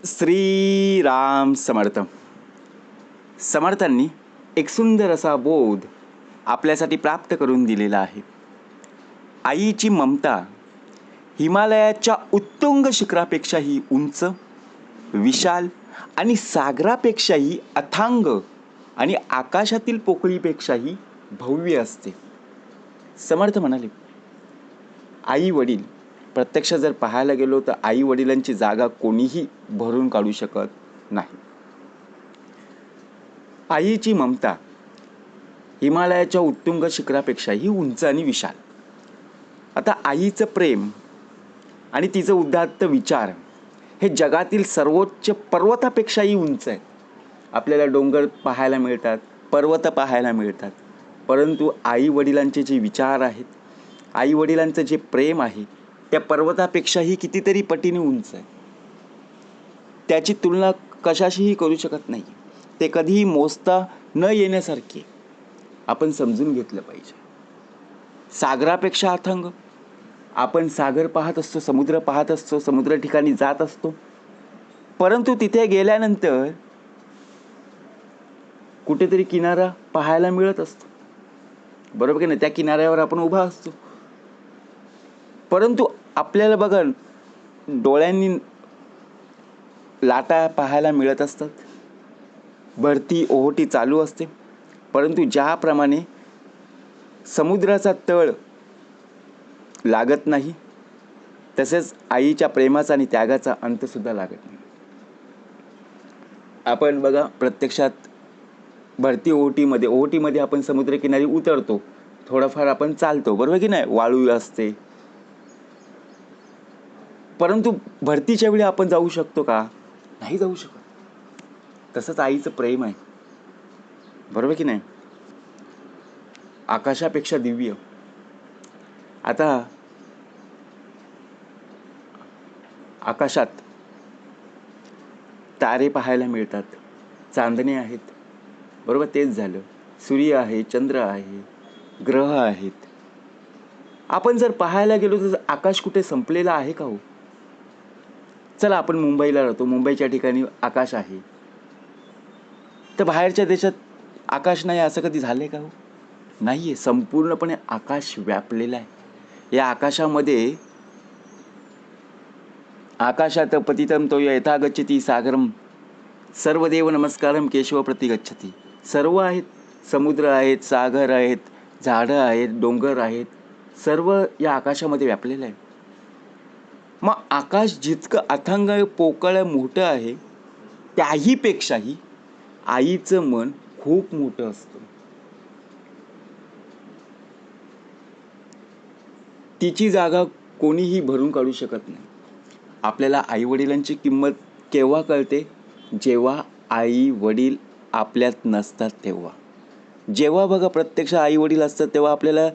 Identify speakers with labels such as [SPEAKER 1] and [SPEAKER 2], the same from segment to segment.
[SPEAKER 1] श्री राम समर्थ. समर्थांनी एक सुंदर असा बोध आपल्यासाठी प्राप्त करून दिलेला आहे. आईची ममता हिमालयाच्या उत्तुंग शिखरापेक्षाही उंच, विशाल आणि सागरापेक्षाही अथांग आणि आकाशातील पोकळीपेक्षाही भव्य असते. समर्थ म्हणाले, आई वडील प्रत्यक्ष जर पाहायला गेलो तर आई वडिलांची जागा कोणीही भरून काढू शकत नाही. आईची ममता हिमालयाच्या उत्तुंग शिखरापेक्षाही उंच आणि विशाल. आता आईचं प्रेम आणि तिचं उदात्त विचार हे जगातील सर्वोच्च पर्वतापेक्षाही उंच आहे. आपल्याला डोंगर पाहायला मिळतात, पर्वत पाहायला मिळतात, परंतु आई वडिलांचे जे विचार आहेत, आई वडिलांचं जे प्रेम आहे, त्या पर्वतापेक्षाही कितीतरी पटीने उंच आहे. त्याची तुलना कशाशीही करू शकत नाही. ते कधीही मोजता न येण्यासारखे आपण समजून घेतलं पाहिजे. सागरापेक्षा अथांग. आपण सागर पाहत असतो, समुद्र पाहत असतो, समुद्र ठिकाणी जात असतो, परंतु तिथे गेल्यानंतर कुठेतरी किनारा पाहायला मिळत असतो, बरोबर की नाही? त्या किनाऱ्यावर आपण उभा असतो, परंतु आपल्याला बघा डोळ्यांनी लाटा पाहायला मिळत असतात, भरती ओहोटी चालू असते, परंतु ज्याप्रमाणे समुद्राचा तळ लागत नाही, तसेच आईच्या प्रेमाचा आणि त्यागाचा अंत सुद्धा लागत नाही. आपण बघा प्रत्यक्षात भरती ओहोटीमध्ये आपण समुद्रकिनारी उतरतो, थोडंफार आपण चालतो, बरोबर की नाही? वाळू असते, परंतु भरतीच्या वेळी आपण जाऊ शकतो का? नाही जाऊ शकत. तसंच आईचं प्रेम आहे, बरोबर की नाही? आकाशापेक्षा दिव्य. आता आकाशात तारे पाहायला मिळतात, चांदणे आहेत, बरोबर? तेच झालं. सूर्य आहे, चंद्र आहे, ग्रह आहेत. आपण जर पाहायला गेलो तर आकाश कुठे संपलेलं आहे का हो? चला, आपण मुंबईला राहतो, मुंबईच्या ठिकाणी आकाश आहे, तर बाहेरच्या देशात आकाश नाही असं कधी झालंय का हो? नाहीये. संपूर्णपणे आकाश व्यापलेलं आहे. या आकाशामध्ये आकाशात पतितं तो यथा गच्छति सागरम सर्वदेव नमस्कारम केशव प्रति गच्छति. सर्व आहेत, समुद्र आहेत, सागर आहेत, झाडं आहेत, डोंगर आहेत, सर्व या आकाशामध्ये व्यापलेलं आहे. मग आकाश जितकं अथांग पोकळ मोठं आहे, त्याही पेक्षाही आईचं मन खूप मोठं असतं. तिची जागा कोणीही भरून काढू शकत नाही. आपल्याला आई वडिलांची किंमत केव्हा कळते? जेव्हा आई वडील आपल्यात नसतात तेव्हा. जेव्हा बघा प्रत्यक्ष आई वडील असतात तेव्हा आपल्याला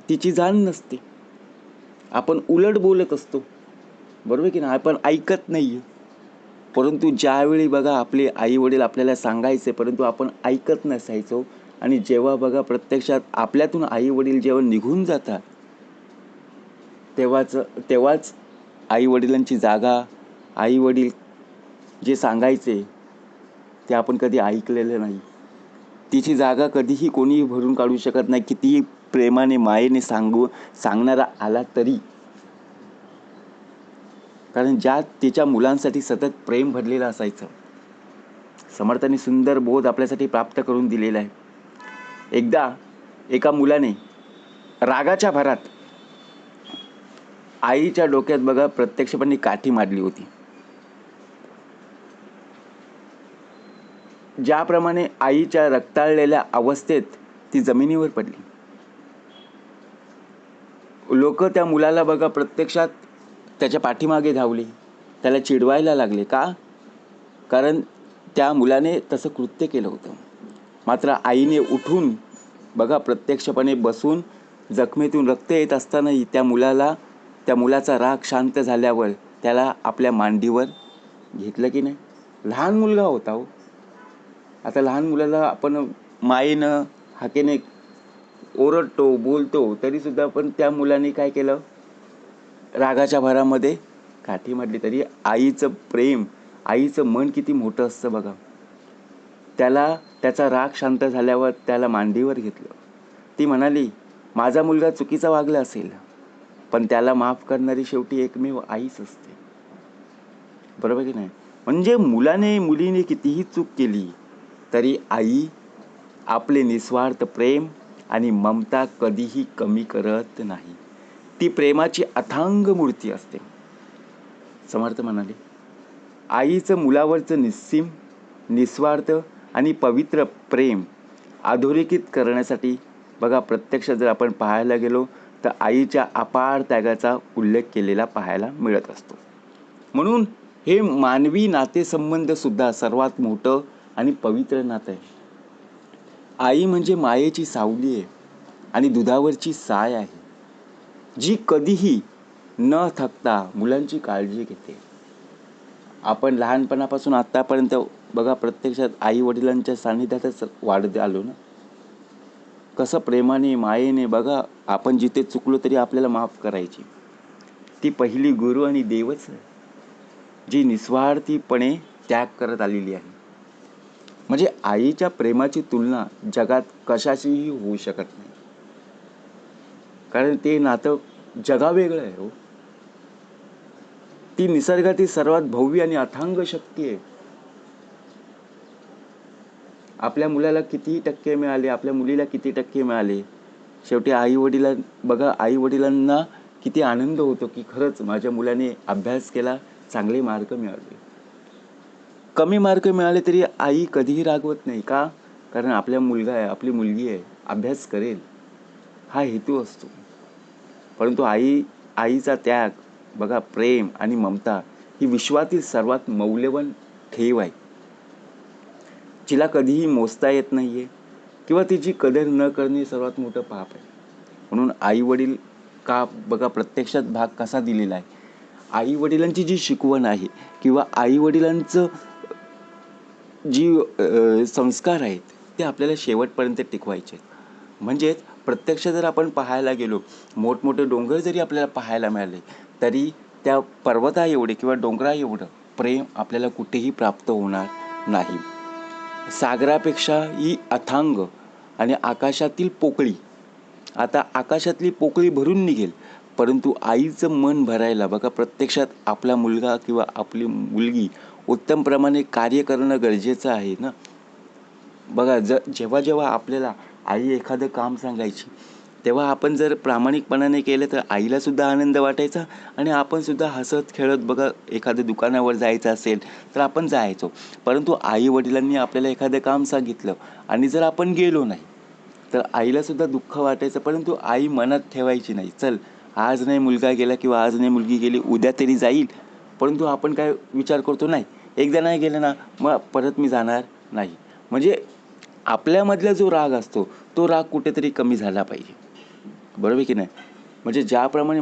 [SPEAKER 1] तिची जाण नसते, आपण उलट बोलत असतो, बरोबर की नाही? आपण ऐकत नाहीये. परंतु ज्यावेळी बघा आपले आई वडील आपल्याला सांगायचे, परंतु आपण ऐकत नसायचो, आणि जेव्हा बघा प्रत्यक्षात आपल्यातून आई वडील जेव्हा निघून जातात, तेव्हाच आई वडिलांची जागा, आई वडील जे सांगायचे ते आपण कधी ऐकलेलं नाही. तिची जागा कधीही कोणीही भरून काढू शकत नाही, कितीही प्रेमाने मायेने सांगणारा आला तरी. कारण ज्यात तिच्या मुलांसाठी सतत प्रेम भरलेलं असायचं. समर्थांनी सुंदर बोध आपल्यासाठी प्राप्त करून दिलेला आहे. एकदा एका मुलाने रागाच्या भरात आईच्या डोक्यात बघा प्रत्यक्षपणे काठी मारली होती. ज्याप्रमाणे आईच्या रक्ताळलेल्या अवस्थेत ती जमिनीवर पडली. लोक त्या मुलाला बघा प्रत्यक्षात त्याच्या पाठीमागे धावले, त्याला चिडवायला लागले. का? कारण त्या मुलाने तसं कृत्य केलं होतं. मात्र आईने उठून बघा प्रत्यक्षपणे बसून, जखमेतून रक्त येत असतानाही त्या मुलाचा राग शांत झाल्यावर त्याला आपल्या मांडीवर घेतलं की नाही? लहान मुलगा होता हो. आता लहान मुलाला आपण मायेनं हाकेने ओरडतो, बोलतो, तरी सुद्धा पण त्या मुलाने काय केलं? रागाच्या भरामध्ये काठी मारली. तरी आईचं प्रेम आईचं मन किती मोठं असतं बघा. त्याला त्याचा राग शांत झाल्यावर त्याला मांडीवर घेतलं. ती म्हणाली, माझा मुलगा चुकीचा वागला असेल, पण त्याला माफ करणारी शेवटी एकमेव आईच असते. बरोबर की नाही? म्हणजे मुलीने कितीही चूक केली तरी आई आपले निस्वार्थ प्रेम आणि ममता कधीही कमी करत नाही. ती प्रेमाची अथांग मूर्ती असते. समर्थ म्हणाले, आईचं मुलावरचं निस्सीम, निस्वार्थ आणि पवित्र प्रेम अधोरेखित करण्यासाठी बघा प्रत्यक्ष जर आपण पाहायला गेलो तर आईच्या अपार त्यागाचा उल्लेख केलेला पाहायला मिळत असतो. म्हणून हे मानवी नातेसंबंध सुद्धा सर्वात मोठं आणि पवित्र नातं आहे. आई म्हणजे मायेची सावली आहे आणि दुधावरची साय आहे, जी कधीही न थकता मुलांची काळजी घेते. आपण लहानपणापासून आत्तापर्यंत बघा प्रत्यक्षात आई वडिलांच्या सान्निध्यातच वाढत आलो ना. कसं प्रेमाने मायेने बघा आपण जिथे चुकलो तरी आपल्याला माफ करायची. ती पहिली गुरु आणि देवच आहे, जी निस्वार्थीपणे त्याग करत आलेली आहे. म्हणजे आईच्या प्रेमाची तुलना जगात कशाशीही होऊ शकत नाही. कारण ते नातं जगावेगळं आहे हो. ती निसर्गातील सर्वात भव्य आणि अथांग शक्ती आहे. आपल्या मुलाला किती टक्के मिळाले, आपल्या मुलीला किती टक्के मिळाले, शेवटी आई वडिलांना किती आनंद होतो की खरंच माझ्या मुलाने अभ्यास केला, चांगले मार्क मिळाले. कमी मार्क मिळाले तरी आई कधीही रागवत नाही. का? कारण आपला मुलगा आहे, आपली मुलगी आहे, अभ्यास करेल हा हेतू असतो. परंतु आईचा त्याग बघा, प्रेम आणि ममता ही विश्वातील सर्वात मौल्यवान ठेव आहे, जिला कधीही मोजता येत नाहीये किंवा तिची कदर न करणे सर्वात मोठं पाप आहे. म्हणून आई वडील का बघा प्रत्यक्षात भाग कसा दिलेला आहे. आई वडिलांची जी शिकवण आहे किंवा आई वडिलांचं जी संस्कार आहेत ते आपल्याला शेवटपर्यंत टिकवायचे. म्हणजेच प्रत्यक्ष जर आपण पाहायला गेलो, मोठमोठे डोंगर जरी आपल्याला पाहायला मिळाले तरी त्या पर्वता एवढे किंवा डोंगरा एवढं प्रेम आपल्याला कुठेही प्राप्त होणार नाही. सागरापेक्षा ही अथांग आणि आकाशातील पोकळी, आता आकाशातली पोकळी भरून निघेल परंतु आईचं मन भरायला बघा प्रत्यक्षात आपला मुलगा किंवा आपली मुलगी उत्तम प्रमाणे कार्य करणं गरजेचं आहे ना. बघा जेव्हा आपल्याला आई एखादं काम सांगायची तेव्हा आपण जर प्रामाणिकपणाने केलं तर आईला सुद्धा आनंद वाटायचा आणि आपण सुद्धा हसत खेळत बघा एखाद्या दुकानावर जायचं असेल तर आपण जायचो. परंतु आई वडिलांनी आपल्याला एखादं काम सांगितलं आणि जर आपण गेलो नाही तर आईला सुद्धा दुःख वाटायचं, परंतु आई मनात ठेवायची नाही. चल आज नाही मुलगा गेला किंवा आज नाही मुलगी गेली, उद्या तरी जाईल. परंतु आपण काय विचार करतो, नाही एकदा नाही गेलं ना मग परत मी जाणार नाही. म्हणजे आपल्यामधला जो राग असतो तो राग कुठेतरी कमी झाला पाहिजे. बरोबर की नाही? म्हणजे ज्याप्रमाणे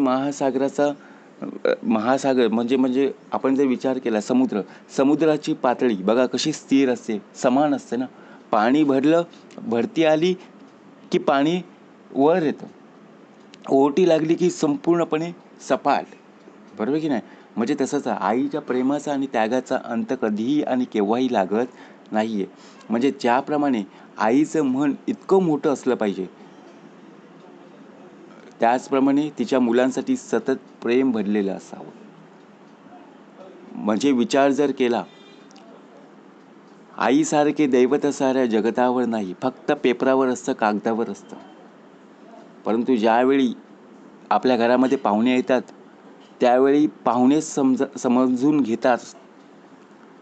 [SPEAKER 1] महासागर म्हणजे आपण जर विचार केला, समुद्राची पातळी बघा कशी स्थिर असते, समान असते ना. पाणी भरती आली की पाणी वर येतं, ओहोटी लागली की संपूर्णपणे सपाट. बरोबर की नाही? म्हणजे तसंच आईच्या प्रेमाचा आणि त्यागाचा अंत कधीही आणि केव्हाही लागत नाहीये. म्हणजे ज्याप्रमाणे आईचं मन इतकं मोठं असलं पाहिजे त्याचप्रमाणे तिच्या मुलांसाठी सतत प्रेम भरलेलं असावं. म्हणजे विचार जर केला, आईसारखे दैवत साऱ्या जगतावर नाही, फक्त पेपरावर असतं, कागदावर असतं. परंतु ज्यावेळी आपल्या घरामध्ये पाहुणे येतात त्यावेळी पाहुणे समजून घेतात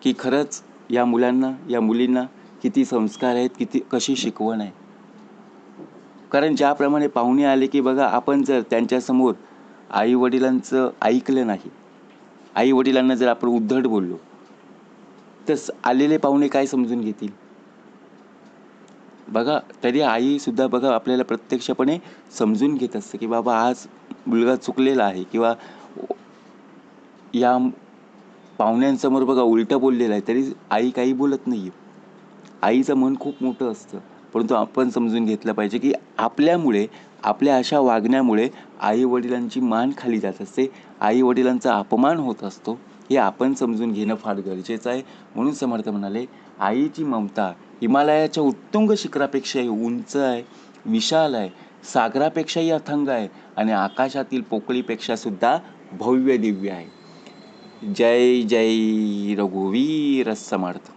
[SPEAKER 1] की खरंच या मुलांना या मुलींना किती संस्कार आहेत, कशी शिकवण आहे. कारण ज्याप्रमाणे पाहुणे आले की बघा आपण जर त्यांच्यासमोर आई वडिलांचं ऐकलं नाही, आई वडिलांना जर आपण उद्धट बोललो तर आलेले पाहुणे काय समजून घेतील. बघा तरी आई सुद्धा बघा आपल्याला प्रत्यक्षपणे समजून घेत असते की बाबा आज मुलगा चुकलेला आहे किंवा या पाहुण्यांसमोर बघा उलटं बोललेलं आहे तरी आई काही बोलत नाही. आईचं मन खूप मोठं असतं, परंतु आपण समजून घेतलं पाहिजे की आपल्यामुळे, आपल्या अशा वागण्यामुळे आई वडिलांची मान खाली जात असते, आई वडिलांचा अपमान होत असतो. हे आपण समजून घेणं फार गरजेचं आहे. म्हणून समर्थ म्हणाले, आईची ममता हिमालयाच्या उत्तुंग शिखरापेक्षाही उंच आहे, विशाल आहे, सागरापेक्षाही अथांग आहे आणि आकाशातील पोकळीपेक्षा सुद्धा भव्य दिव्य आहे. जय जय रघुवीर समर्थ.